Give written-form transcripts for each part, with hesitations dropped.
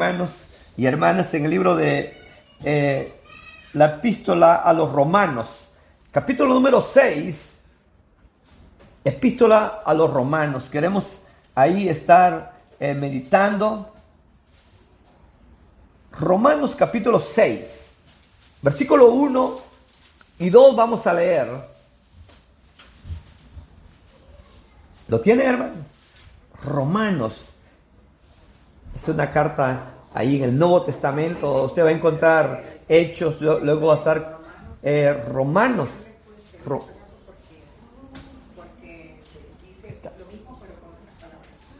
Hermanos y hermanas, en el libro de la epístola a los Romanos, capítulo número 6, epístola a los Romanos. Queremos ahí estar meditando. Romanos capítulo 6, versículo 1 y 2 vamos a leer. ¿Lo tiene, hermano? Romanos. Es una carta ahí en el Nuevo Testamento. Usted va a encontrar Hechos, luego va a estar Romanos.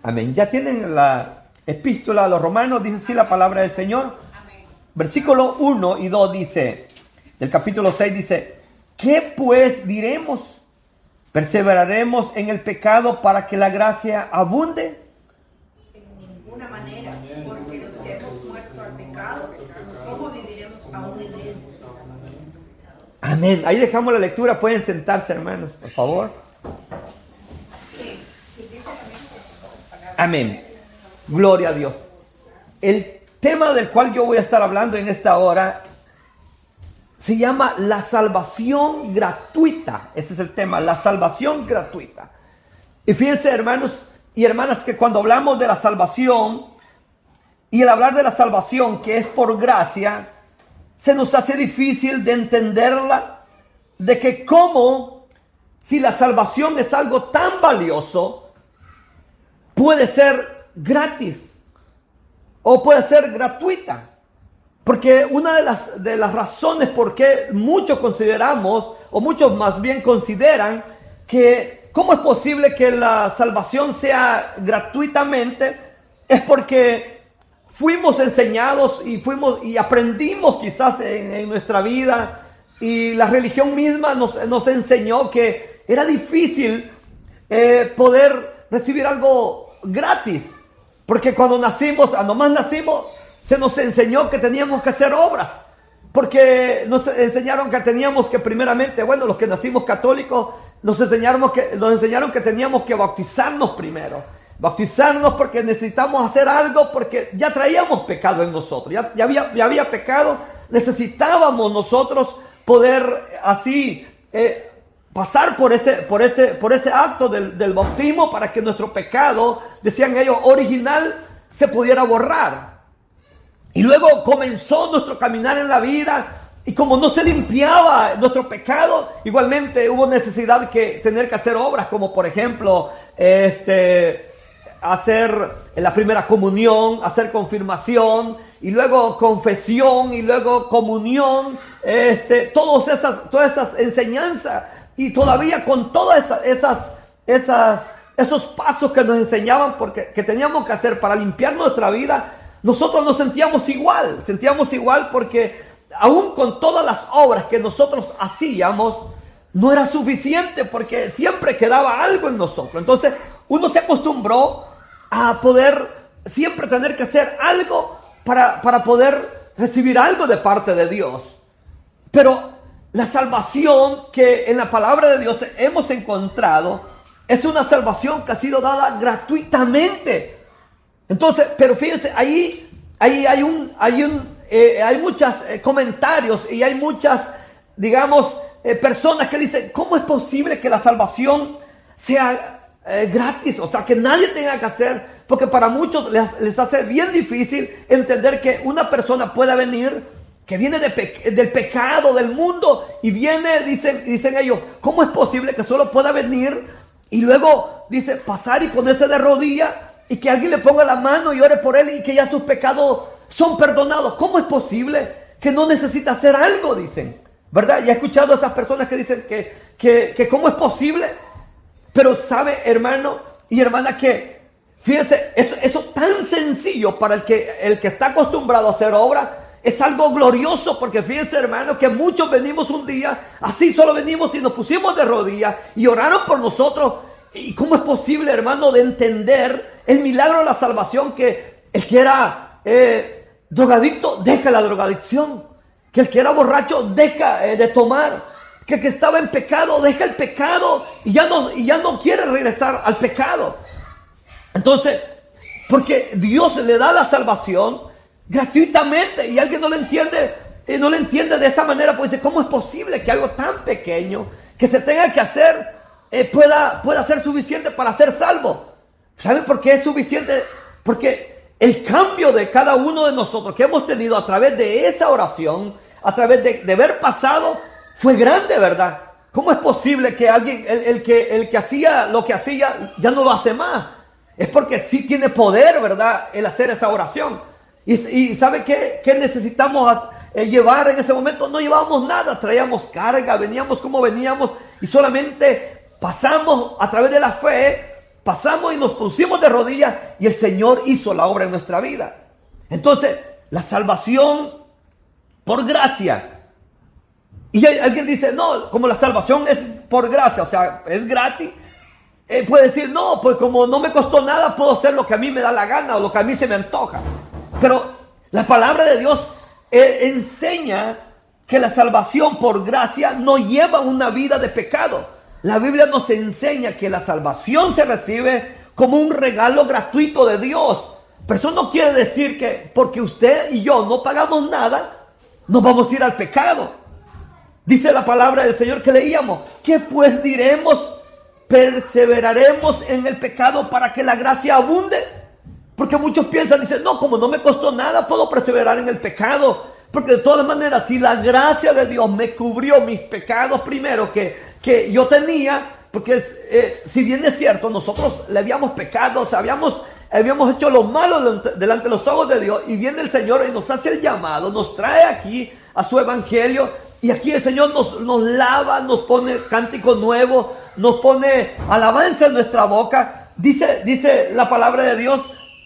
Amén. Ya tienen la epístola a los Romanos, dice así la palabra del Señor. Amén. Versículo 1 y 2 dice, del capítulo 6 dice, ¿qué pues diremos? ¿Perseveraremos en el pecado para que la gracia abunde? En ninguna manera, porque los que hemos muerto al pecado, ¿cómo viviremos aún en él? Amén. Ahí dejamos la lectura. Pueden sentarse, hermanos, por favor. Amén. Gloria a Dios. El tema del cual yo voy a estar hablando en esta hora se llama la salvación gratuita. Ese es el tema, la salvación gratuita. Y fíjense, hermanos y hermanas, que cuando hablamos de la salvación y el hablar de la salvación que es por gracia, se nos hace difícil de entenderla, de que cómo, si la salvación es algo tan valioso, puede ser gratis o puede ser gratuita. Porque una de las razones por qué muchos consideramos, o muchos más bien consideran, que cómo es posible que la salvación sea gratuitamente, es porque fuimos enseñados y aprendimos quizás en nuestra vida, y la religión misma nos enseñó que era difícil poder recibir algo gratis. Porque cuando nomás nacimos, se nos enseñó que teníamos que hacer obras. Porque nos enseñaron que teníamos que primeramente, bueno, los que nacimos católicos, nos enseñaron que teníamos que bautizarnos primero. Bautizarnos porque necesitamos hacer algo, porque ya traíamos pecado en nosotros. Ya había pecado. Necesitábamos nosotros poder así pasar por ese acto del bautismo, para que nuestro pecado, decían ellos, original, se pudiera borrar. Y luego comenzó nuestro caminar en la vida, y como no se limpiaba nuestro pecado, igualmente hubo necesidad de tener que hacer obras, como por ejemplo hacer la primera comunión, hacer confirmación, y luego confesión, y luego comunión, todas esas enseñanzas. Y todavía con todas esos pasos que nos enseñaban que teníamos que hacer para limpiar nuestra vida, nosotros nos sentíamos igual porque aún con todas las obras que nosotros hacíamos, no era suficiente, porque siempre quedaba algo en nosotros. Entonces uno se acostumbró a poder siempre tener que hacer algo para poder recibir algo de parte de Dios. Pero la salvación que en la palabra de Dios hemos encontrado es una salvación que ha sido dada gratuitamente. Entonces, pero fíjense, ahí hay muchos comentarios, y hay muchas, digamos, personas que dicen, ¿cómo es posible que la salvación sea gratis? O sea, que nadie tenga que hacer, porque para muchos les hace bien difícil entender que una persona pueda venir, que viene del pecado del mundo, y viene, dicen ellos, ¿cómo es posible que solo pueda venir y luego, dice, pasar y ponerse de rodillas, y que alguien le ponga la mano y ore por él, y que ya sus pecados son perdonados? ¿Cómo es posible que no necesita hacer algo? Dicen, ¿verdad? Ya he escuchado a esas personas que dicen que ¿cómo es posible? Pero sabe, hermano y hermana, que fíjense, eso tan sencillo para el que está acostumbrado a hacer obras, es algo glorioso. Porque fíjense, hermano, que muchos venimos un día, así solo venimos y nos pusimos de rodillas y oraron por nosotros. ¿Y cómo es posible, hermano, de entender el milagro de la salvación? Que el que era drogadicto deja la drogadicción, que el que era borracho deja de tomar, que el que estaba en pecado deja el pecado y ya no quiere regresar al pecado. Entonces, porque Dios le da la salvación, gratuitamente, y alguien no lo entiende de esa manera, pues dice, ¿cómo es posible que algo tan pequeño que se tenga que hacer pueda ser suficiente para ser salvo? ¿Saben por qué es suficiente? Porque el cambio de cada uno de nosotros que hemos tenido a través de esa oración, a través de haber pasado, fue grande, ¿verdad? ¿Cómo es posible que alguien, el que hacía lo que hacía, ya no lo hace más? Es porque sí tiene poder, ¿verdad?, el hacer esa oración. Y ¿sabe qué necesitamos llevar en ese momento? No llevábamos nada, traíamos carga, veníamos como veníamos y solamente pasamos a través de la fe, pasamos y nos pusimos de rodillas y el Señor hizo la obra en nuestra vida. Entonces, la salvación por gracia. Y alguien dice, no, como la salvación es por gracia, o sea, es gratis. Puede decir, no, pues como no me costó nada, puedo hacer lo que a mí me da la gana o lo que a mí se me antoja. Pero la palabra de Dios enseña que la salvación por gracia no lleva una vida de pecado. La Biblia nos enseña que la salvación se recibe como un regalo gratuito de Dios. Pero eso no quiere decir que porque usted y yo no pagamos nada, nos vamos a ir al pecado. Dice la palabra del Señor que leíamos, ¿qué pues diremos? ¿Perseveraremos en el pecado para que la gracia abunde? Porque muchos piensan, dicen, no, como no me costó nada, puedo perseverar en el pecado. Porque de todas maneras, si la gracia de Dios me cubrió mis pecados primero que yo tenía, porque si bien es cierto, nosotros le habíamos pecado, o sea, habíamos hecho lo malo delante de los ojos de Dios, y viene el Señor y nos hace el llamado, nos trae aquí a su evangelio, y aquí el Señor nos lava, nos pone cántico nuevo, nos pone alabanza en nuestra boca. Dice la palabra de Dios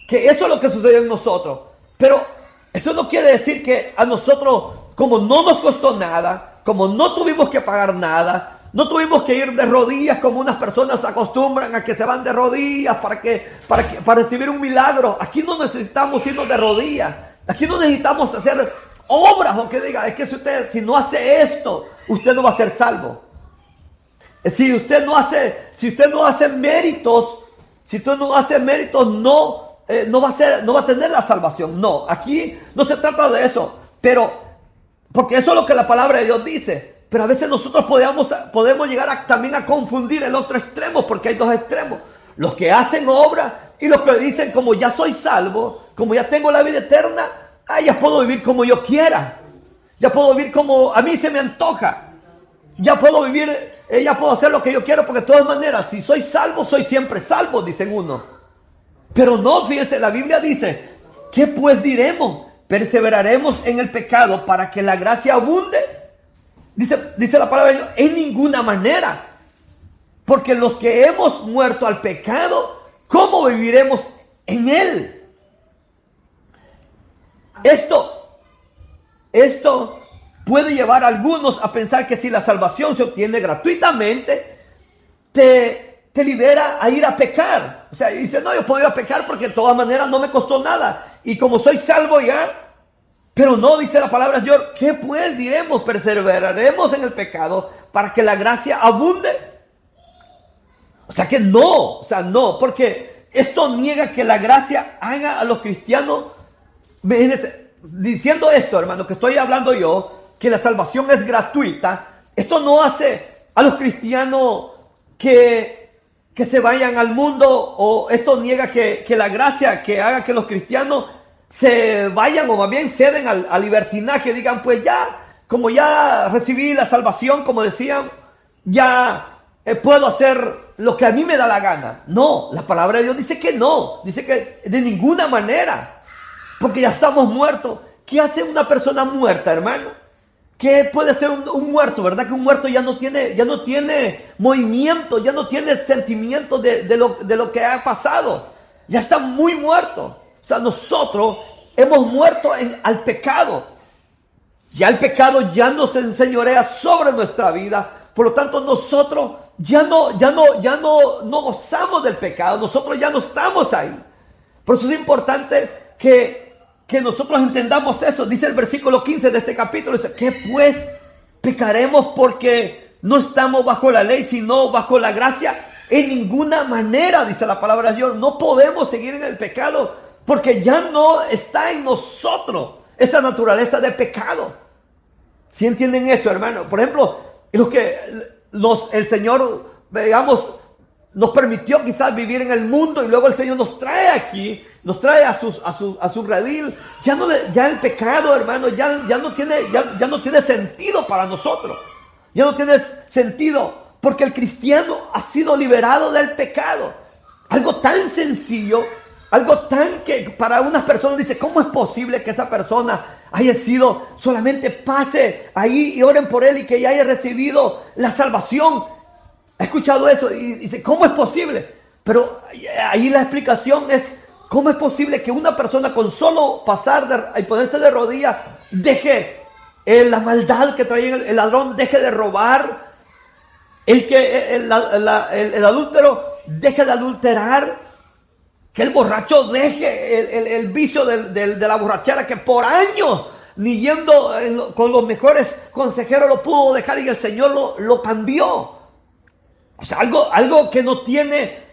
que eso es lo que sucedió en nosotros. Pero eso no quiere decir que a nosotros, como no nos costó nada, como no tuvimos que pagar nada, no tuvimos que ir de rodillas como unas personas acostumbran a que se van de rodillas para recibir un milagro. Aquí no necesitamos irnos de rodillas. Aquí no necesitamos hacer obras o que diga, es que si no hace esto, usted no va a ser salvo. Si usted no hace méritos, no va a tener la salvación. No, aquí no se trata de eso, pero porque eso es lo que la palabra de Dios dice. Pero a veces nosotros podemos llegar también a confundir el otro extremo, porque hay dos extremos: los que hacen obra y los que dicen, como ya soy salvo, como ya tengo la vida eterna, ya puedo vivir como yo quiera, ya puedo vivir como a mí se me antoja, ya puedo hacer lo que yo quiero, porque de todas maneras, si soy salvo, soy siempre salvo, dicen uno. Pero no, fíjense, la Biblia dice, ¿qué pues diremos? ¿Perseveraremos en el pecado para que la gracia abunde? Dice la palabra de Dios, en ninguna manera. Porque los que hemos muerto al pecado, ¿cómo viviremos en él? Esto puede llevar a algunos a pensar que si la salvación se obtiene gratuitamente, te libera a ir a pecar. O sea, dice, no, yo puedo ir a pecar porque de todas maneras no me costó nada. Y como soy salvo ya. Pero no, dice la palabra del Señor, ¿qué pues diremos? ¿Perseveraremos en el pecado para que la gracia abunde? O sea que no, porque esto niega que la gracia haga a los cristianos. Diciendo esto, hermano, que estoy hablando yo, que la salvación es gratuita, esto no hace a los cristianos que se vayan al mundo, o esto niega que la gracia que haga que los cristianos se vayan, o más bien ceden al libertinaje, digan, pues ya, como ya recibí la salvación, como decían, ya puedo hacer lo que a mí me da la gana. No, la palabra de Dios dice que no, dice que de ninguna manera. Porque ya estamos muertos. ¿Qué hace una persona muerta, hermano? ¿Qué puede ser un muerto? ¿Verdad que un muerto ya no tiene movimiento, ya no tiene sentimiento de lo que ha pasado? Ya está muy muerto. O sea, nosotros hemos muerto al pecado. Ya el pecado ya no se enseñorea sobre nuestra vida. Por lo tanto, nosotros ya no gozamos del pecado. Nosotros ya no estamos ahí. Por eso es importante que nosotros entendamos eso. Dice el versículo 15 de este capítulo, dice, ¿qué pues pecaremos porque no estamos bajo la ley, sino bajo la gracia? En ninguna manera, dice la palabra de Dios, no podemos seguir en el pecado Porque ya no está en nosotros esa naturaleza de pecado. ¿Sí entienden eso, hermano? Por ejemplo, el Señor, digamos, nos permitió quizás vivir en el mundo y luego el Señor nos trae aquí, nos trae a su redil. Ya el pecado, hermano, ya no tiene sentido para nosotros. Ya no tiene sentido porque el cristiano ha sido liberado del pecado. Algo tan sencillo, algo tan que para unas personas dice, ¿cómo es posible que esa persona haya sido, solamente pase ahí y oren por él y que ya haya recibido la salvación? He escuchado eso y dice, ¿cómo es posible? Pero ahí la explicación es, ¿cómo es posible que una persona con solo pasar y ponerse de rodillas deje la maldad que traía el ladrón, deje de robar, el adúltero deje de adulterar, que el borracho deje el vicio de la borrachera, que por años ni yendo con los mejores consejeros lo pudo dejar y el Señor lo cambió? O sea, algo que no tiene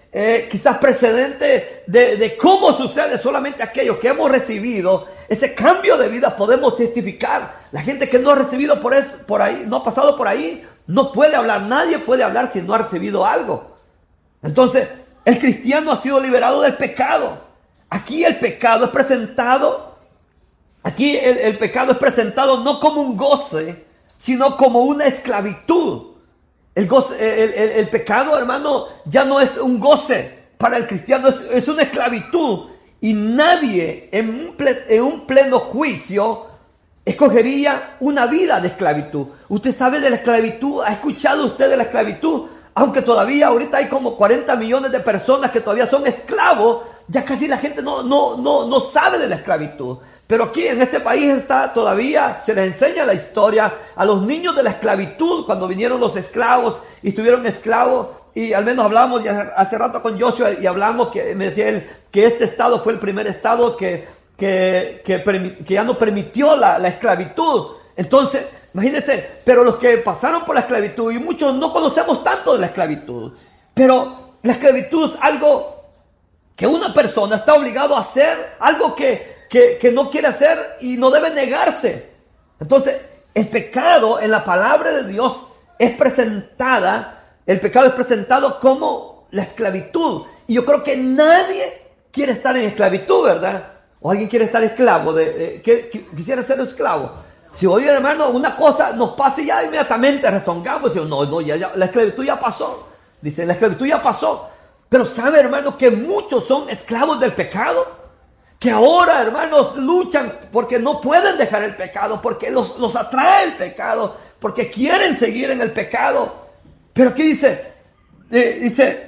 quizás precedente de cómo sucede. Solamente aquellos que hemos recibido ese cambio de vida podemos testificar. La gente que no ha recibido por ahí, no ha pasado por ahí, no puede hablar. Nadie puede hablar si no ha recibido algo. Entonces, el cristiano ha sido liberado del pecado. Aquí el pecado es presentado. Aquí el pecado es presentado no como un goce, sino como una esclavitud. El pecado, hermano, ya no es un goce para el cristiano, es una esclavitud. Y nadie en un pleno juicio escogería una vida de esclavitud. Usted sabe de la esclavitud, ¿ha escuchado usted de la esclavitud? Aunque todavía ahorita hay como 40 millones de personas que todavía son esclavos, ya casi la gente no sabe de la esclavitud. Pero aquí en este país todavía se les enseña la historia a los niños de la esclavitud, cuando vinieron los esclavos y estuvieron esclavos. Y al menos hablamos hace rato con Joshua y hablamos que me decía él que este estado fue el primer estado que ya no permitió la esclavitud. Entonces, imagínense, pero los que pasaron por la esclavitud, y muchos no conocemos tanto de la esclavitud, pero la esclavitud es algo que una persona está obligado a hacer, algo que no quiere hacer y no debe negarse. Entonces, el pecado en la palabra de Dios el pecado es presentado como la esclavitud. Y yo creo que nadie quiere estar en esclavitud, ¿verdad? O alguien quiere estar esclavo, quisiera ser esclavo. Si hoy, hermano, una cosa nos pasa y ya inmediatamente rezongamos. Y ya, la esclavitud ya pasó. Dice, la esclavitud ya pasó. Pero sabe, hermano, que muchos son esclavos del pecado. Que ahora, hermanos, luchan porque no pueden dejar el pecado, porque los atrae el pecado, porque quieren seguir en el pecado. Pero aquí dice,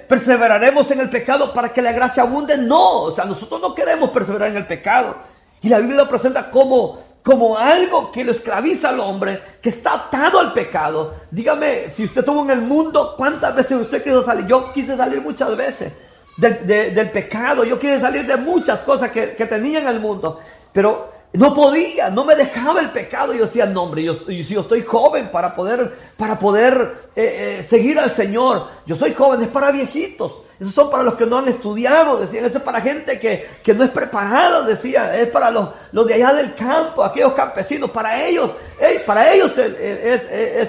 perseveraremos en el pecado para que la gracia abunde. No, o sea, nosotros no queremos perseverar en el pecado. Y la Biblia lo presenta como algo que lo esclaviza al hombre, que está atado al pecado. Dígame, si usted estuvo en el mundo, ¿cuántas veces usted quiso salir? Yo quise salir muchas veces del pecado. Yo quise salir de muchas cosas que tenía en el mundo, pero no podía, no me dejaba el pecado. Yo decía, no hombre, yo estoy joven para poder seguir al Señor. Yo soy joven, es para viejitos. Esos son para los que no han estudiado, decían. Eso es para gente que no es preparada, decían. Es para los de allá del campo, aquellos campesinos. Para ellos es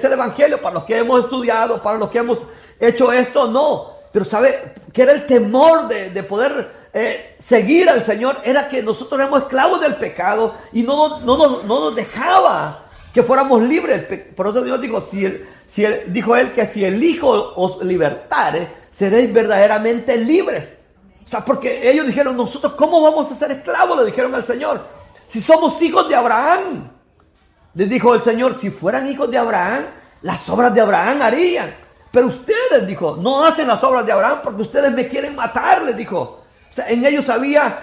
el evangelio. Para los que hemos estudiado, para los que hemos hecho esto, no. Pero sabe que era el temor de poder seguir al Señor, era que nosotros éramos esclavos del pecado y no nos dejaba que fuéramos libres. Por eso Dios dijo, dijo él que si el Hijo os libertare, seréis verdaderamente libres. O sea, porque ellos dijeron, nosotros ¿cómo vamos a ser esclavos? Le dijeron al Señor, si somos hijos de Abraham. Les dijo el Señor, si fueran hijos de Abraham, las obras de Abraham harían. Pero ustedes, dijo, no hacen las obras de Abraham porque ustedes me quieren matar, les dijo. O sea, en ellos había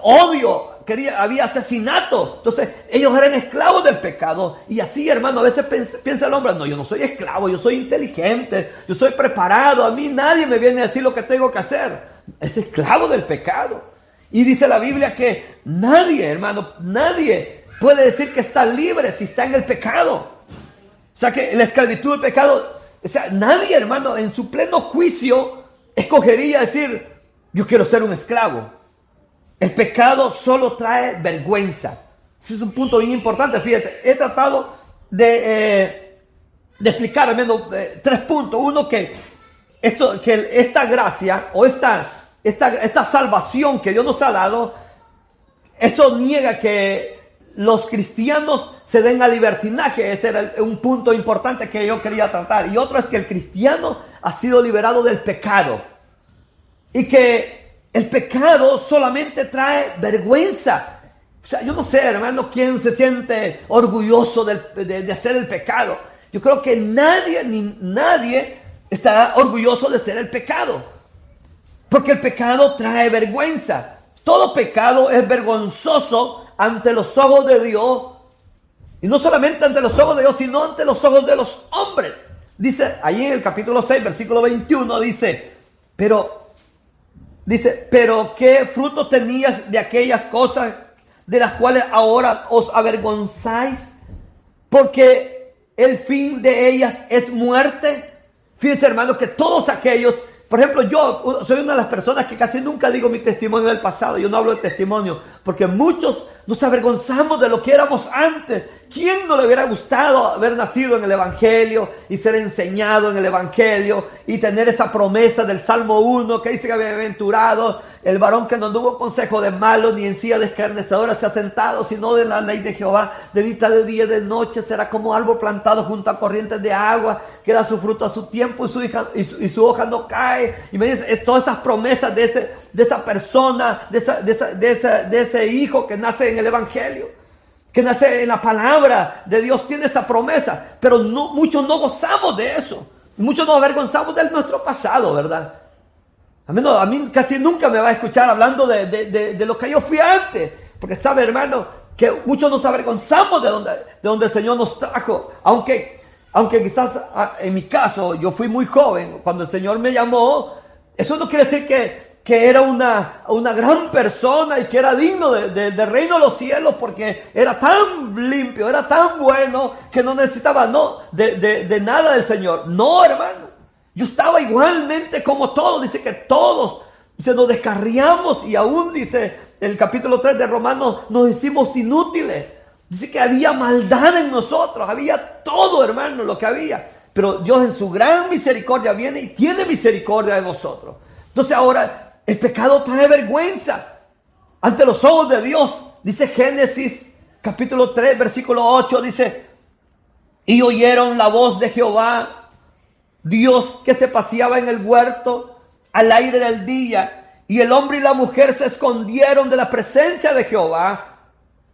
odio, había asesinato. Entonces, ellos eran esclavos del pecado. Y así, hermano, a veces piensa el hombre, no, yo no soy esclavo, yo soy inteligente, yo soy preparado. A mí nadie me viene a decir lo que tengo que hacer. Es esclavo del pecado. Y dice la Biblia que nadie, hermano, nadie puede decir que está libre si está en el pecado. O sea, que la esclavitud del pecado, o sea, nadie, hermano, en su pleno juicio escogería decir, yo quiero ser un esclavo. el pecado solo trae vergüenza. Ese es un punto bien importante. Fíjense, he tratado de explicar al menos 3 puntos. Uno, que esta gracia o esta salvación que Dios nos ha dado, eso niega que los cristianos se den a libertinaje. Ese era un punto importante que yo quería tratar. Y otro es que el cristiano ha sido liberado del pecado. Y que el pecado solamente trae vergüenza. O sea, yo no sé, hermano, quién se siente orgulloso de hacer el pecado. Yo creo que nadie está orgulloso de hacer el pecado. Porque el pecado trae vergüenza. Todo pecado es vergonzoso ante los ojos de Dios. Y no solamente ante los ojos de Dios, sino ante los ojos de los hombres. Dice, ahí en el capítulo 6, versículo 21, pero ¿qué fruto tenías de aquellas cosas de las cuales ahora os avergonzáis? Porque el fin de ellas es muerte. Fíjense, hermanos, que todos aquellos, por ejemplo, yo soy una de las personas que casi nunca digo mi testimonio del pasado. Yo no hablo de testimonio, porque muchos nos avergonzamos de lo que éramos antes. ¿Quién no le hubiera gustado haber nacido en el Evangelio y ser enseñado en el Evangelio y tener esa promesa del Salmo 1 que dice que bienaventurado el varón que no anduvo en consejo de malos ni en silla de escarnecedores se ha sentado, sino de la ley de Jehová, medita de día y de noche, será como árbol plantado junto a corrientes de agua, que da su fruto a su tiempo y su hoja no cae? Y me dice, todas esas promesas de esa persona, de ese hijo que nace en el Evangelio, que nace en la palabra de Dios, tiene esa promesa. Pero muchos no gozamos de eso. Muchos nos avergonzamos de nuestro pasado, ¿verdad? A mí casi nunca me va a escuchar hablando de lo que yo fui antes. Porque sabe, hermano, que muchos nos avergonzamos de donde el Señor nos trajo. Aunque quizás en mi caso yo fui muy joven cuando el Señor me llamó. Eso no quiere decir que era una gran persona y que era digno del reino de los cielos, porque era tan limpio, era tan bueno, que no necesitaba de nada del Señor. No, hermano, yo estaba igualmente como todos. Dice que todos nos descarriamos, y aún dice el capítulo 3 de Romanos, nos hicimos inútiles. Dice que había maldad en nosotros, había todo, hermano, lo que había. Pero Dios en su gran misericordia viene y tiene misericordia de nosotros. Entonces ahora, el pecado trae vergüenza ante los ojos de Dios. Dice Génesis capítulo 3, versículo 8, dice, y oyeron la voz de Jehová, Dios, que se paseaba en el huerto al aire del día, y el hombre y la mujer se escondieron de la presencia de Jehová,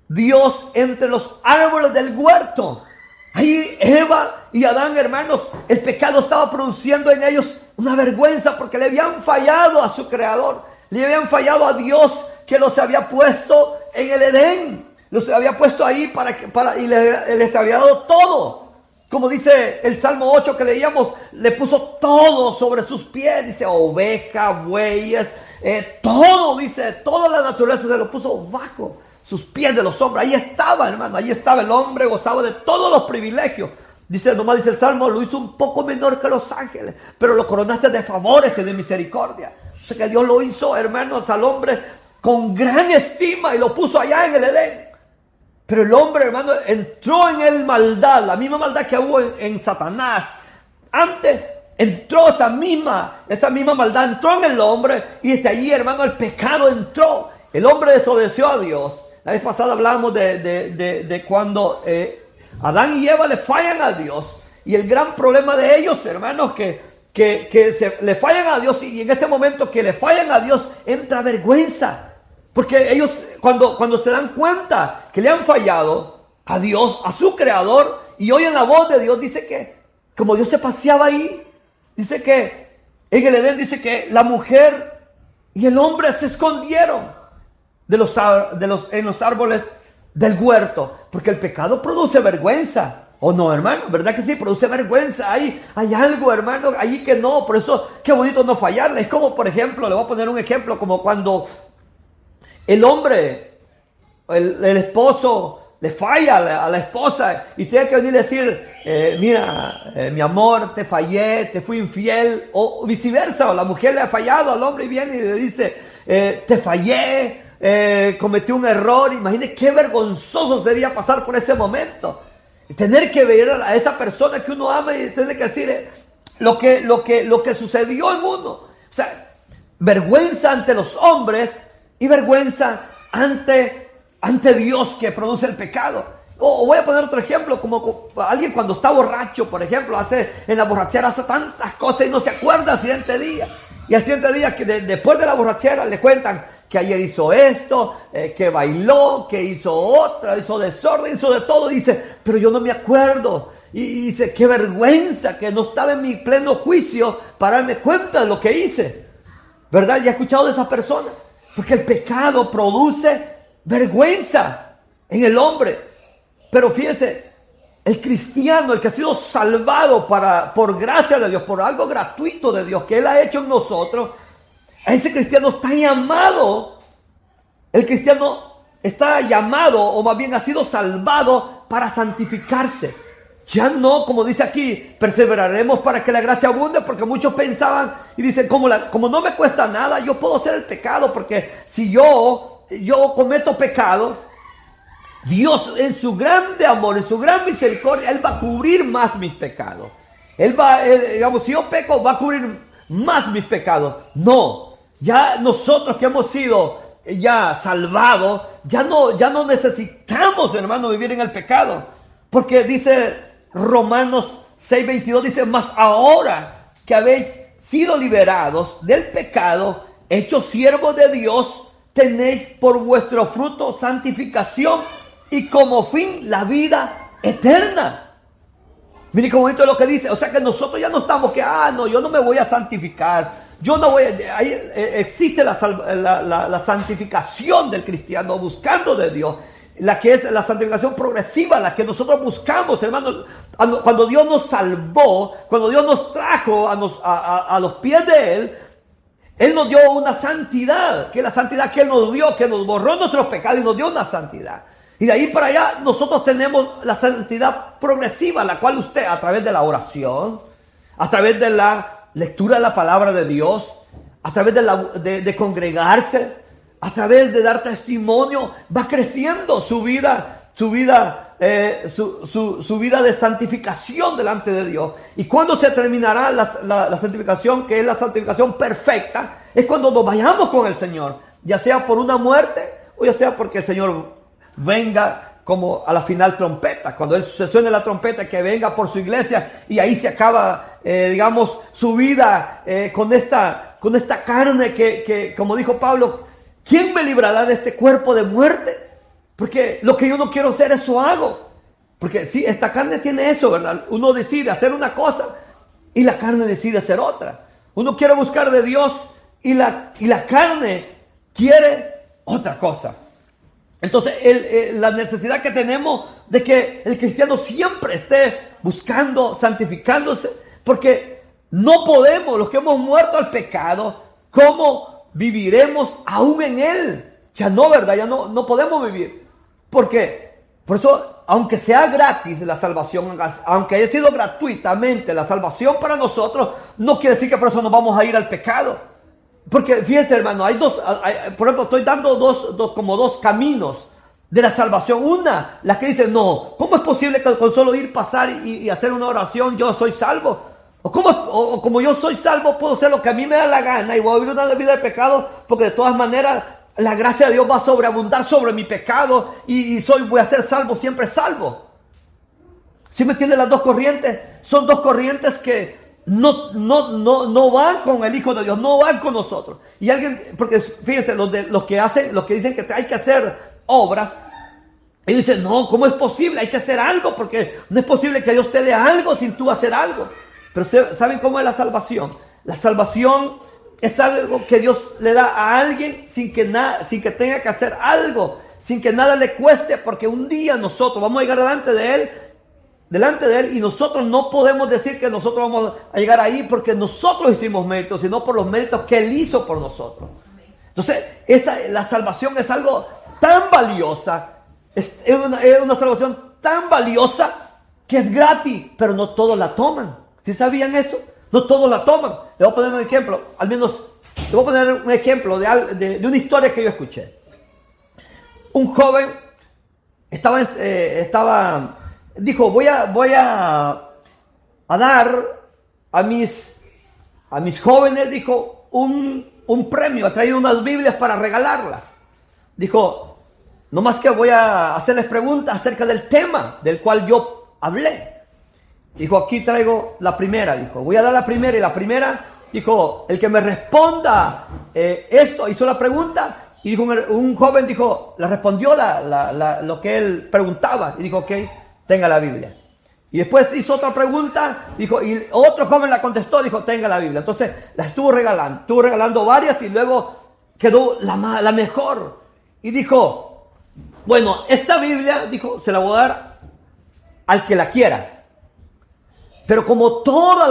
Dios, entre los árboles del huerto. Ahí Eva y Adán, hermanos, el pecado estaba produciendo en ellos una vergüenza, porque le habían fallado a su creador, le habían fallado a Dios, que los había puesto en el Edén, los había puesto ahí y les había dado todo. Como dice el Salmo 8 que leíamos, le puso todo sobre sus pies, dice ovejas, bueyes, todo, dice, toda la naturaleza se lo puso bajo sus pies de los hombres. Ahí estaba, hermano, ahí estaba el hombre, gozaba de todos los privilegios. Dice el Salmo, lo hizo un poco menor que los ángeles, pero lo coronaste de favores y de misericordia. O sea que Dios lo hizo, hermanos, al hombre con gran estima y lo puso allá en el Edén. Pero el hombre, hermano, entró en el maldad, la misma maldad que hubo en Satanás. Antes entró esa misma maldad, entró en el hombre, y desde allí, hermano, el pecado entró. El hombre desobedeció a Dios. La vez pasada hablamos de cuando Adán y Eva le fallan a Dios. Y el gran problema de ellos, hermanos, que le fallan a Dios. Y en ese momento que le fallan a Dios, entra vergüenza. Porque ellos, cuando se dan cuenta que le han fallado a Dios, a su creador, y oyen la voz de Dios, dice que, como Dios se paseaba ahí, dice que en el Edén, dice que la mujer y el hombre se escondieron en los árboles del huerto, porque el pecado produce vergüenza, ¿o no, hermano? ¿Verdad que sí? Produce vergüenza. Hay algo, hermano, allí que no. Por eso, qué bonito no fallarle. Es como, por ejemplo, le voy a poner un ejemplo, como cuando el hombre, el esposo, le falla a la esposa y tiene que venir a decir, mira, mi amor, te fallé, te fui infiel, o viceversa, o la mujer le ha fallado al hombre y viene y le dice, te fallé, cometió un error. Imagínense qué vergonzoso sería pasar por ese momento. Tener que ver a esa persona que uno ama y tener que decir lo que sucedió en uno. O sea, vergüenza ante los hombres y vergüenza ante Dios que produce el pecado. O voy a poner otro ejemplo, como alguien cuando está borracho, por ejemplo, en la borrachera hace tantas cosas y no se acuerda al siguiente día. Y al siguiente día, que después de la borrachera, le cuentan que ayer hizo esto, que bailó, que hizo otra, hizo desorden, hizo de todo. Y dice, pero yo no me acuerdo. Y dice, qué vergüenza que no estaba en mi pleno juicio para darme cuenta de lo que hice. ¿Verdad? ¿Ya he escuchado de esas personas? Porque el pecado produce vergüenza en el hombre. Pero fíjense, el cristiano, el que ha sido salvado por gracia de Dios, por algo gratuito de Dios que Él ha hecho en nosotros, ese cristiano está llamado, el cristiano está llamado, o más bien ha sido salvado para santificarse. Ya no, como dice aquí, perseveraremos para que la gracia abunde, porque muchos pensaban y dicen, como no me cuesta nada, yo puedo hacer el pecado, porque si yo cometo pecado, Dios en su grande amor, en su gran misericordia, Él va a cubrir más mis pecados. Digamos, si yo peco, va a cubrir más mis pecados. No, ya nosotros que hemos sido ya salvados, ya no necesitamos, hermano, vivir en el pecado. Porque dice Romanos 6:22, dice, mas ahora que habéis sido liberados del pecado, hechos siervos de Dios, tenéis por vuestro fruto santificación y como fin la vida eterna. Mire cómo bonito lo que dice. O sea que nosotros ya no estamos que, no, yo no me voy a santificar. Yo no voy a... Ahí existe la santificación del cristiano buscando de Dios. La que es la santificación progresiva, la que nosotros buscamos, hermanos. Cuando Dios nos salvó, cuando Dios nos trajo a los pies de Él, Él nos dio una santidad, que es la santidad que Él nos dio, que nos borró nuestros pecados y nos dio una santidad. Y de ahí para allá nosotros tenemos la santidad progresiva, la cual usted a través de la oración, a través de la lectura de la palabra de Dios, a través de congregarse, a través de dar testimonio, va creciendo su vida de santificación delante de Dios. Y cuando se terminará la santificación, que es la santificación perfecta, es cuando nos vayamos con el Señor, ya sea por una muerte o ya sea porque el Señor venga como a la final trompeta, cuando Él se suene la trompeta, que venga por su iglesia y ahí se acaba, digamos, su vida con esta carne que, como dijo Pablo, ¿quién me librará de este cuerpo de muerte? Porque lo que yo no quiero hacer, eso hago. Porque sí, esta carne tiene eso, ¿verdad? Uno decide hacer una cosa y la carne decide hacer otra. Uno quiere buscar de Dios y la carne quiere otra cosa. Entonces, la necesidad que tenemos de que el cristiano siempre esté buscando, santificándose, porque no podemos, los que hemos muerto al pecado, ¿cómo viviremos aún en él? Ya no, ¿verdad? Ya no podemos vivir. ¿Por qué? Por eso, aunque sea gratis la salvación, aunque haya sido gratuitamente la salvación para nosotros, no quiere decir que por eso nos vamos a ir al pecado. Porque fíjense, hermano, por ejemplo, estoy dando dos caminos de la salvación. Una, la que dice, no, ¿cómo es posible que con solo ir, pasar y hacer una oración yo soy salvo? O como yo soy salvo, puedo hacer lo que a mí me da la gana y voy a vivir una vida de pecado, porque de todas maneras la gracia de Dios va a sobreabundar sobre mi pecado y voy a ser salvo, siempre salvo. ¿Sí me entienden las dos corrientes? Son dos corrientes que no van con el Hijo de Dios, no van con nosotros. Y porque fíjense, los que dicen que hay que hacer obras, y dicen, no, ¿cómo es posible? Hay que hacer algo, porque no es posible que Dios te dé algo sin tú hacer algo. Pero ¿saben cómo es la salvación? La salvación es algo que Dios le da a alguien sin que tenga que hacer algo, sin que nada le cueste, porque un día nosotros vamos a llegar delante de Él, y nosotros no podemos decir que nosotros vamos a llegar ahí porque nosotros hicimos méritos, sino por los méritos que Él hizo por nosotros. Entonces, la salvación es algo tan valiosa, es una salvación tan valiosa que es gratis, pero no todos la toman. ¿Sí sabían eso? No todos la toman. Le voy a poner un ejemplo, de una historia que yo escuché. un joven dijo, voy a dar a mis jóvenes, dijo, un premio. Ha traído unas Biblias para regalarlas. Dijo, no más que voy a hacerles preguntas acerca del tema del cual yo hablé. Dijo, aquí traigo la primera. Dijo, voy a dar la primera. Y la primera, dijo, el que me responda esto, hizo la pregunta. Y dijo, un joven dijo, le respondió lo que él preguntaba. Y dijo, ok, tenga la Biblia. Y después hizo otra pregunta, dijo, y otro joven la contestó, dijo, tenga la Biblia. Entonces la estuvo regalando varias y luego quedó la mejor. Y dijo, bueno, esta Biblia, dijo, se la voy a dar al que la quiera. Pero como todas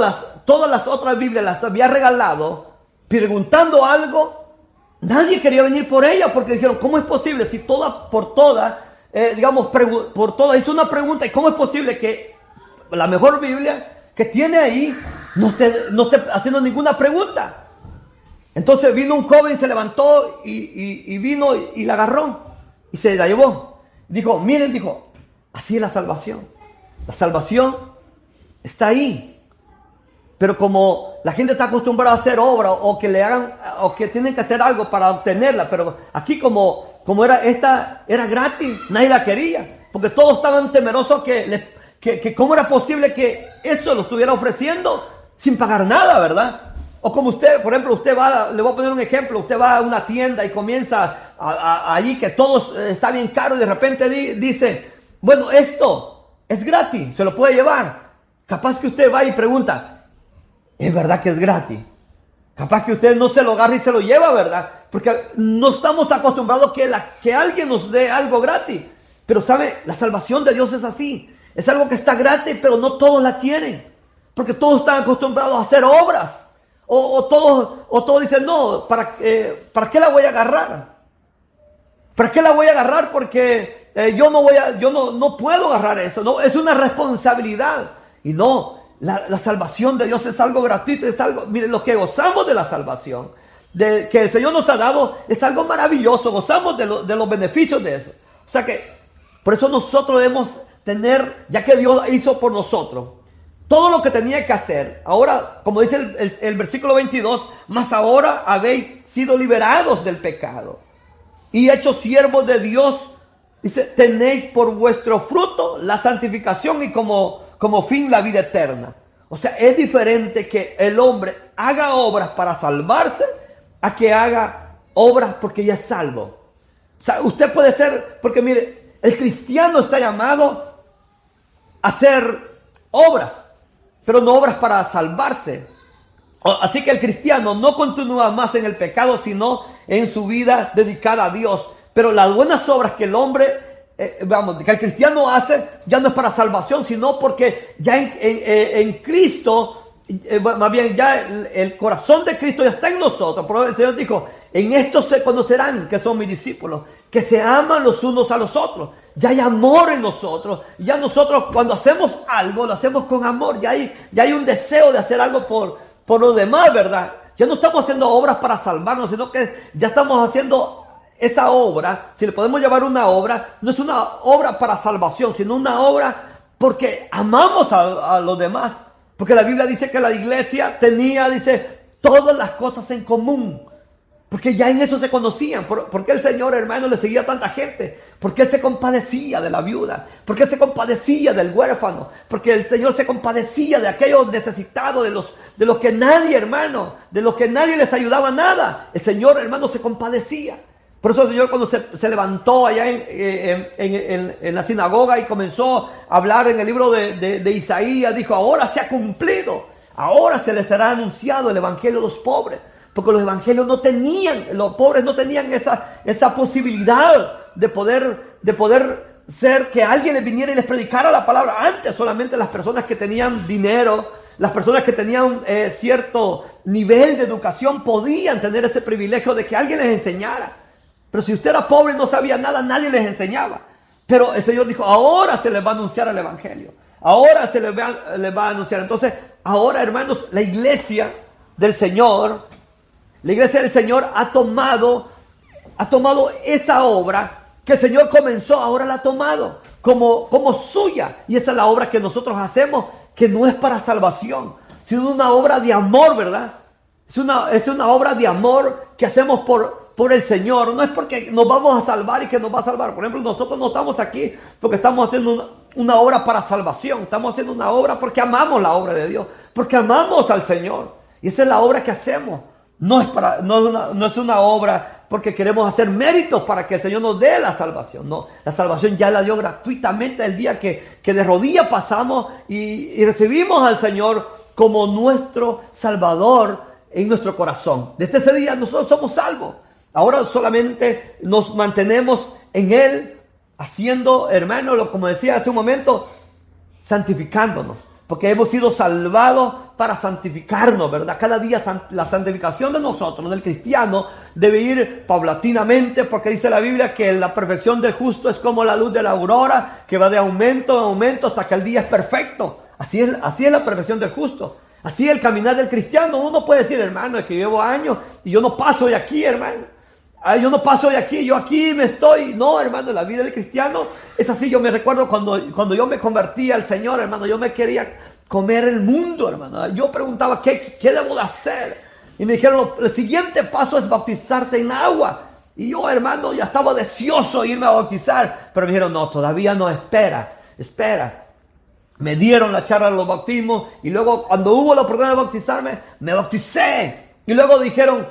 las otras Biblias las había regalado, preguntando algo, nadie quería venir por ella, porque dijeron, ¿cómo es posible si por toda hizo una pregunta, y cómo es posible que la mejor Biblia que tiene ahí no esté haciendo ninguna pregunta? Entonces vino un joven, se levantó y vino y la agarró y se la llevó. Dijo, miren, dijo, así es la salvación. La salvación está ahí. Pero como la gente está acostumbrada a hacer obra o que tienen que hacer algo para obtenerla, pero aquí como era gratis, nadie la quería, porque todos estaban temerosos que cómo era posible que eso lo estuviera ofreciendo sin pagar nada, ¿verdad? O como usted, por ejemplo, le voy a poner un ejemplo, usted va a una tienda y comienza allí que todo está bien caro y de repente dice, bueno, esto es gratis, se lo puede llevar. Capaz que usted va y pregunta, ¿es verdad que es gratis? Capaz que usted no se lo agarra y se lo lleva, ¿verdad? Porque no estamos acostumbrados que alguien nos dé algo gratis. Pero ¿sabe? La salvación de Dios es así. Es algo que está gratis, pero no todos la quieren. Porque todos están acostumbrados a hacer obras. O todos dicen, no, ¿para qué la voy a agarrar? ¿Para qué la voy a agarrar? Porque yo no puedo agarrar eso. No, es una responsabilidad. Y no, la salvación de Dios es algo gratuito. Es algo, miren, los que gozamos de la salvación, que el Señor nos ha dado, es algo maravilloso. Gozamos de los beneficios de eso. O sea que, por eso nosotros debemos tener, ya que Dios hizo por nosotros todo lo que tenía que hacer. Ahora, como dice el versículo 22, mas ahora habéis sido liberados del pecado y hechos siervos de Dios. Dice, tenéis por vuestro fruto la santificación y como fin la vida eterna. O sea, es diferente que el hombre haga obras para salvarse a que haga obras porque ya es salvo. O sea, usted puede ser, porque mire, el cristiano está llamado a hacer obras, pero no obras para salvarse. Así que el cristiano no continúa más en el pecado, sino en su vida dedicada a Dios. Pero las buenas obras que el hombre, que el cristiano hace, ya no es para salvación, sino porque ya en Cristo, más bien ya el corazón de Cristo ya está en nosotros. Por eso el Señor dijo, en esto se conocerán que son mis discípulos, que se aman los unos a los otros. Ya hay amor en nosotros. Ya nosotros cuando hacemos algo, lo hacemos con amor. Ya hay un deseo de hacer algo por los demás, ¿verdad? Ya no estamos haciendo obras para salvarnos, sino que ya estamos haciendo esa obra, si le podemos llamar una obra, no es una obra para salvación, sino una obra porque amamos a los demás. Porque la Biblia dice que la iglesia tenía, dice, todas las cosas en común. Porque ya en eso se conocían. Porque el Señor, hermano, le seguía a tanta gente. Porque Él se compadecía de la viuda. Porque Él se compadecía del huérfano. Porque el Señor se compadecía de aquellos necesitados, de los que nadie, hermano, de los que nadie les ayudaba nada. El Señor, hermano, se compadecía. Por eso el Señor, cuando se levantó allá en la sinagoga y comenzó a hablar en el libro de Isaías, dijo, ahora se ha cumplido. Ahora se les será anunciado el evangelio a los pobres. Porque los evangelios los pobres no tenían esa posibilidad de poder ser que alguien les viniera y les predicara la palabra. Antes solamente las personas que tenían dinero, las personas que tenían cierto nivel de educación podían tener ese privilegio de que alguien les enseñara. Pero si usted era pobre y no sabía nada, nadie les enseñaba. Pero el Señor dijo, ahora se les va a anunciar el evangelio. Ahora se les va a anunciar. Entonces, ahora, hermanos, la iglesia del Señor ha tomado esa obra que el Señor comenzó, ahora la ha tomado como suya. Y esa es la obra que nosotros hacemos, que no es para salvación, sino una obra de amor, ¿verdad? Es una obra de amor que hacemos por el Señor. No es porque nos vamos a salvar y que nos va a salvar. Por ejemplo, nosotros no estamos aquí porque estamos haciendo una obra para salvación. Estamos haciendo una obra porque amamos la obra de Dios, porque amamos al Señor. Y esa es la obra que hacemos. No es una obra porque queremos hacer méritos para que el Señor nos dé la salvación. No, la salvación ya la dio gratuitamente el día que de rodillas pasamos y recibimos al Señor como nuestro Salvador en nuestro corazón. Desde ese día nosotros somos salvos. Ahora solamente nos mantenemos en Él, haciendo, hermano, como decía hace un momento, santificándonos. Porque hemos sido salvados para santificarnos, ¿verdad? Cada día la santificación de nosotros, del cristiano, debe ir paulatinamente, porque dice la Biblia que la perfección del justo es como la luz de la aurora, que va de aumento en aumento hasta que el día es perfecto. Así es la perfección del justo. Así es el caminar del cristiano. Uno puede decir, hermano, es que llevo años y yo no paso de aquí, hermano. Yo no paso de aquí, yo aquí me estoy. No, hermano, la vida del cristiano es así. Yo me recuerdo cuando yo me convertí al Señor, hermano, yo me quería comer el mundo, hermano. Yo preguntaba, ¿qué debo de hacer? Y me dijeron, el siguiente paso es bautizarte en agua. Y yo, hermano, ya estaba deseoso de irme a bautizar. Pero me dijeron, no, todavía no, espera. Me dieron la charla de los bautismos. Y luego, cuando hubo la oportunidad de bautizarme, me bauticé. Y luego dijeron,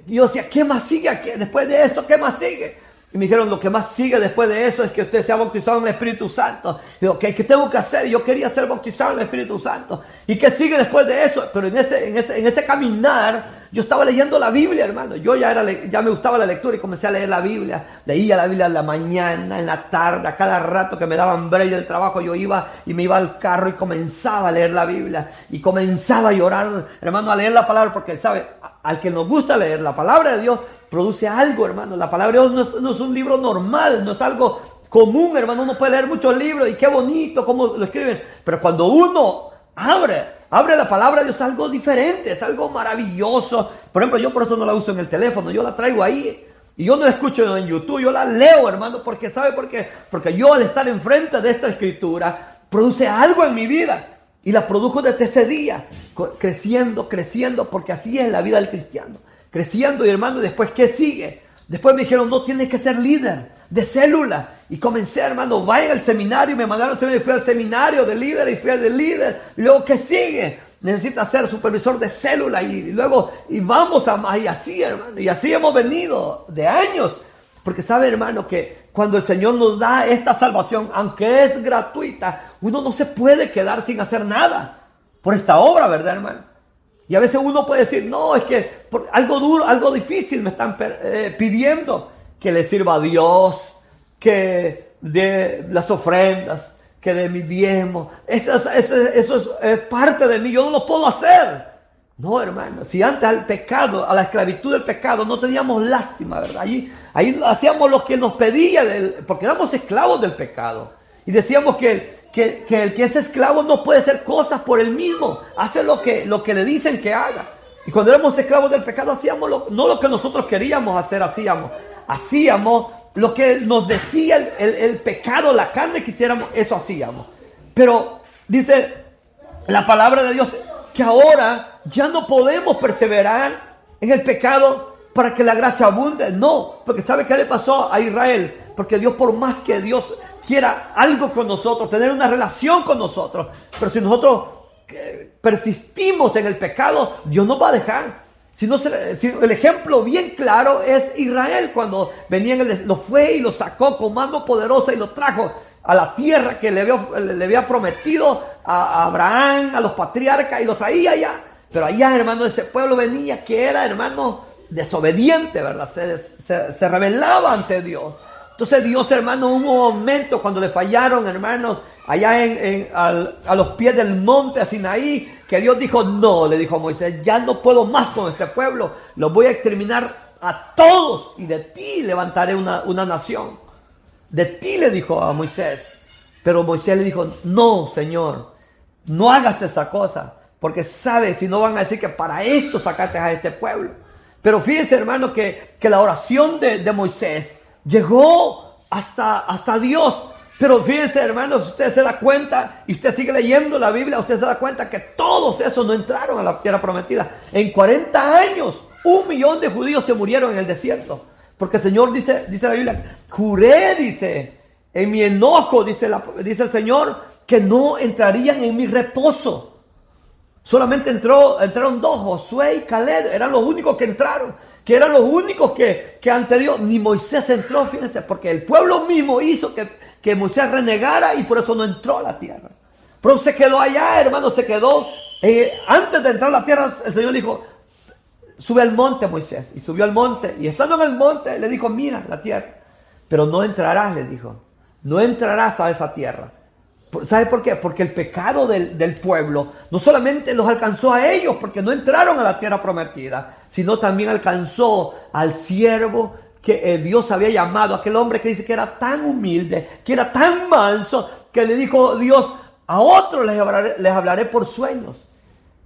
yo decía, ¿qué más sigue aquí? Después de esto, ¿qué más sigue? Y me dijeron, lo que más sigue después de eso es que usted sea bautizado en el Espíritu Santo. Y digo, ¿qué tengo que hacer? Yo quería ser bautizado en el Espíritu Santo. ¿Y qué sigue después de eso? Pero en ese caminar, yo estaba leyendo la Biblia, hermano. Yo ya me gustaba la lectura y comencé a leer la Biblia. Leía la Biblia en la mañana, en la tarde, a cada rato que me daban break del trabajo, yo iba y me iba al carro y comenzaba a leer la Biblia. Y comenzaba a llorar, hermano, a leer la palabra, porque, ¿sabe? Al que nos gusta leer la palabra de Dios, produce algo, hermano. La palabra de Dios no es un libro normal, no es algo común, hermano. Uno puede leer muchos libros y qué bonito cómo lo escriben. Pero cuando uno abre la palabra de Dios, es algo diferente, es algo maravilloso. Por ejemplo, yo por eso no la uso en el teléfono, yo la traigo ahí. Y yo no la escucho en YouTube, yo la leo, hermano, porque ¿sabe por qué? Porque yo al estar enfrente de esta escritura, produce algo en mi vida. Y la produjo desde ese día, creciendo, porque así es la vida del cristiano. Creciendo, y hermano, después, ¿qué sigue? Después me dijeron, no, tienes que ser líder de célula. Y comencé, hermano, vaya al seminario, me mandaron al seminario, fui al seminario de líder y fui al de líder. Y luego, ¿qué sigue? Necesitas ser supervisor de célula y luego, y vamos a más, y así, hermano. Y así hemos venido de años. Porque sabe, hermano, que cuando el Señor nos da esta salvación, aunque es gratuita, uno no se puede quedar sin hacer nada por esta obra, ¿verdad, hermano? Y a veces uno puede decir, no, es que por algo duro, algo difícil me están pidiendo que le sirva a Dios, que de las ofrendas, que de mi diezmo. Eso es parte de mí, yo no lo puedo hacer. No, hermano, si antes al pecado, a la esclavitud del pecado, no teníamos lástima, ¿verdad? Ahí hacíamos lo que nos pedía, porque éramos esclavos del pecado. Y decíamos que el que es esclavo no puede hacer cosas por él mismo, hace lo que le dicen que haga. Y cuando éramos esclavos del pecado, hacíamos no lo que nosotros queríamos hacer, hacíamos lo que nos decía el pecado, la carne que hiciéramos, eso hacíamos. Pero dice la palabra de Dios que ahora ya no podemos perseverar en el pecado para que la gracia abunde. No, porque ¿sabe qué le pasó a Israel? Porque Dios, por más que Dios quiera algo con nosotros, tener una relación con nosotros, pero si nosotros persistimos en el pecado, Dios nos va a dejar. Si el ejemplo bien claro es Israel, cuando lo fue y lo sacó con mano poderosa y lo trajo a la tierra que le había prometido a Abraham, a los patriarcas, y lo traía allá. Pero allá, hermano, ese pueblo venía que era, hermano, desobediente, ¿verdad? Se rebelaba ante Dios. Entonces Dios, hermano, hubo un momento cuando le fallaron, hermanos, allá a los pies del monte a Sinaí, que Dios dijo, no, le dijo a Moisés, ya no puedo más con este pueblo, los voy a exterminar a todos y de ti levantaré una nación. De ti, le dijo a Moisés. Pero Moisés le dijo, no, Señor, no hagas esa cosa, porque sabes, si no van a decir que para esto sacaste a este pueblo. Pero fíjense, hermano, que la oración de Moisés llegó hasta Dios. Pero fíjense, hermanos, usted se da cuenta y usted sigue leyendo la Biblia, usted se da cuenta que todos esos no entraron a la tierra prometida. En 40 años, 1 millón de judíos se murieron en el desierto. Porque el Señor dice la Biblia, juré, dice, en mi enojo, dice el Señor, que no entrarían en mi reposo. Solamente entraron 2, Josué y Caleb, eran los únicos que entraron, que eran los únicos que ante Dios, ni Moisés entró, fíjense, porque el pueblo mismo hizo que Moisés renegara y por eso no entró a la tierra. Pero se quedó allá, hermano, se quedó. Antes de entrar a la tierra, el Señor dijo, sube al monte, Moisés. Y subió al monte, y estando en el monte, le dijo, mira la tierra. Pero no entrarás, le dijo, no entrarás a esa tierra. ¿Sabe por qué? Porque el pecado del pueblo no solamente los alcanzó a ellos, porque no entraron a la tierra prometida, sino también alcanzó al siervo que Dios había llamado, aquel hombre que dice que era tan humilde, que era tan manso, que le dijo Dios, a otros les hablaré por sueños,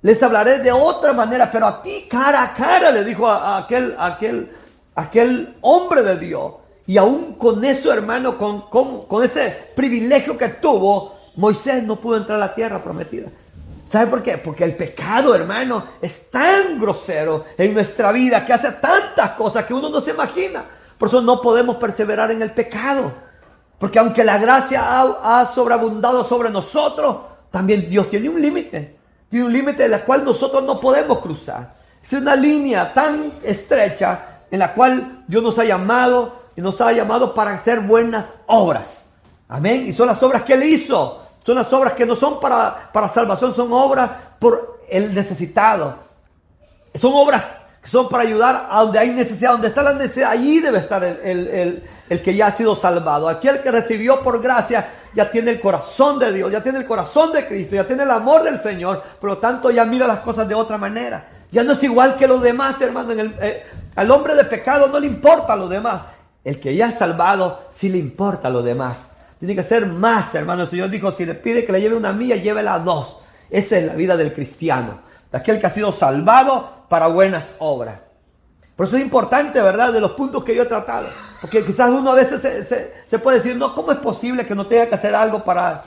les hablaré de otra manera, pero a ti cara a cara, le dijo a aquel hombre de Dios. Y aún con eso, hermano, con ese privilegio que tuvo, Moisés no pudo entrar a la tierra prometida. ¿Sabe por qué? Porque el pecado, hermano, es tan grosero en nuestra vida que hace tantas cosas que uno no se imagina. Por eso no podemos perseverar en el pecado. Porque aunque la gracia ha sobreabundado sobre nosotros, también Dios tiene un límite. Tiene un límite de la cual nosotros no podemos cruzar. Es una línea tan estrecha en la cual Dios nos ha llamado y nos ha llamado para hacer buenas obras. Amén. Y son las obras que Él hizo. Son las obras que no son para salvación, son obras por el necesitado. Son obras que son para ayudar a donde hay necesidad. Donde está la necesidad, allí debe estar el que ya ha sido salvado. Aquel que recibió por gracia ya tiene el corazón de Dios, ya tiene el corazón de Cristo, ya tiene el amor del Señor. Por lo tanto, ya mira las cosas de otra manera. Ya no es igual que los demás, hermano. Al hombre de pecado no le importa lo demás. El que ya es salvado, sí le importa lo demás. Tiene que ser más, hermano. El Señor dijo, si le pide que le lleve 1 milla, llévela 2. Esa es la vida del cristiano. De aquel que ha sido salvado para buenas obras. Por eso es importante, ¿verdad? De los puntos que yo he tratado. Porque quizás uno a veces se puede decir, no, ¿cómo es posible que no tenga que hacer algo para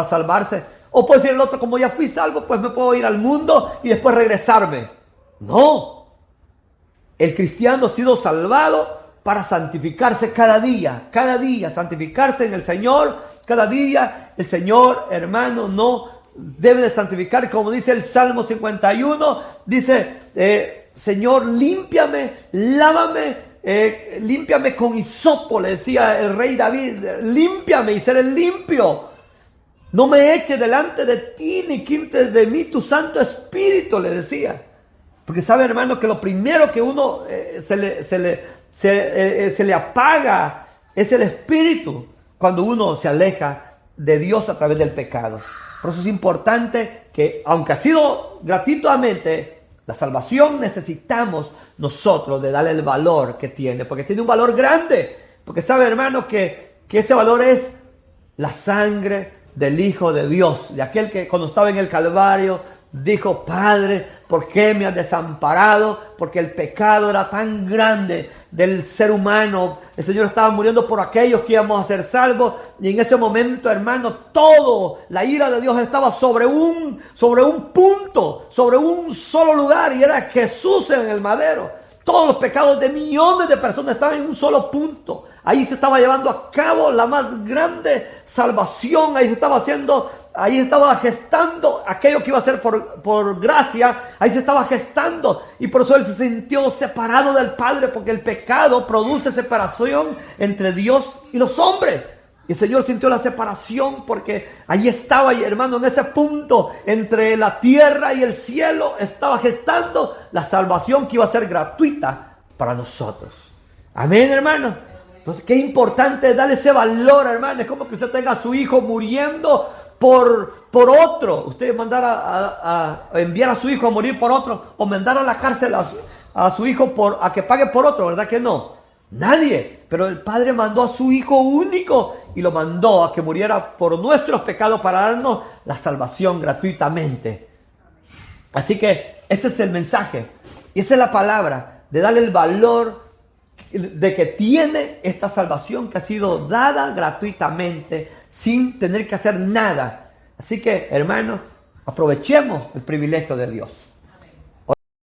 salvarse? O puede decir el otro, como ya fui salvo, pues me puedo ir al mundo y después regresarme. No. El cristiano ha sido salvado para santificarse cada día, santificarse en el Señor, cada día el Señor, hermano, no debe de santificar, como dice el Salmo 51, dice, Señor, límpiame, lávame, límpiame con hisopo, le decía el rey David, límpiame y seré limpio, no me eches delante de ti, ni quites de mí tu Santo Espíritu, le decía, porque sabe, hermano, que lo primero que uno se le apaga es el espíritu cuando uno se aleja de Dios a través del pecado. Por eso es importante que, aunque ha sido gratuitamente, la salvación necesitamos nosotros de darle el valor que tiene, porque tiene un valor grande, porque sabe, hermano, que ese valor es la sangre del Hijo de Dios, de aquel que cuando estaba en el Calvario dijo, Padre, ¿por qué me has desamparado? Porque el pecado era tan grande del ser humano. El Señor estaba muriendo por aquellos que íbamos a ser salvos. Y en ese momento, hermano, todo, la ira de Dios estaba sobre un punto, sobre un solo lugar. Y era Jesús en el madero. Todos los pecados de millones de personas estaban en un solo punto. Ahí se estaba llevando a cabo la más grande salvación. Ahí se estaba gestando aquello que iba a ser por gracia. Ahí se estaba gestando. Y por eso Él se sintió separado del Padre. Porque el pecado produce separación entre Dios y los hombres. Y el Señor sintió la separación porque ahí estaba, hermano, en ese punto entre la tierra y el cielo, estaba gestando la salvación que iba a ser gratuita para nosotros. Amén, hermano. Entonces, qué importante es darle ese valor, hermano. Es como que usted tenga a su hijo muriendo por otro. Usted mandar a enviar a su hijo a morir por otro, o mandar a la cárcel a su hijo a que pague por otro, ¿verdad que no? Nadie, pero el Padre mandó a su Hijo único y lo mandó a que muriera por nuestros pecados para darnos la salvación gratuitamente. Así que ese es el mensaje y esa es la palabra de darle el valor de que tiene esta salvación que ha sido dada gratuitamente sin tener que hacer nada. Así que, hermanos, aprovechemos el privilegio de Dios.